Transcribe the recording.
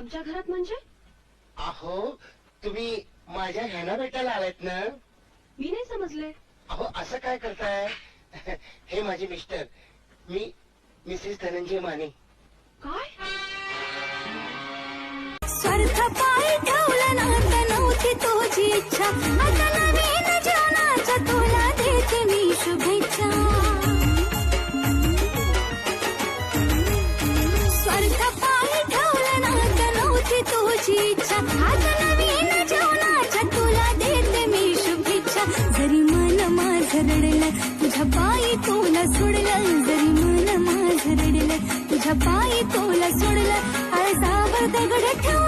आमच्या घरात म्हणजे? अहो तुम्ही माझ्या ह्याना भेटायला आलात ना? मी नाही समजले. अहो असं काय करताय? हे माझे मिस्टर, मी मिसेस धनंजय माने. काय? स्वार्थ पायी ठेवलं नव्हतं, नव्हती तुझी इच्छा. आता नवीन जीवनाच्या तुला देते मी शुभेच्छा. स्वार्थ पायी ठेवलं नव्हतं, नव्हती तुझी इच्छा. आता नवीन जीवनाच्या तुला देते मी शुभेच्छा. जरी मन माझं रडलं तुझ्या पायी तुला सोडलं, जरी मन माझं रडलं तुझ्या पायी तुला सोडलं. आळसावर दगड ठेव